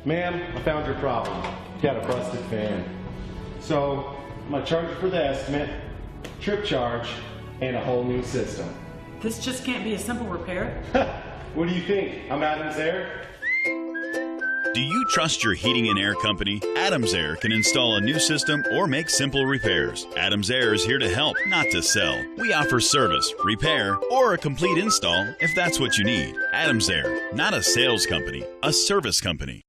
Ma'am, I found your problem. Got a busted fan. So, I'm gonna charge you for the estimate, trip charge, and a whole new system. This just can't be a simple repair. What do you think? I'm Adams Air? Do you trust your heating and air company? Adams Air can install a new system or make simple repairs. Adams Air is here to help, not to sell. We offer service, repair, or a complete install if that's what you need. Adams Air, not a sales company, a service company.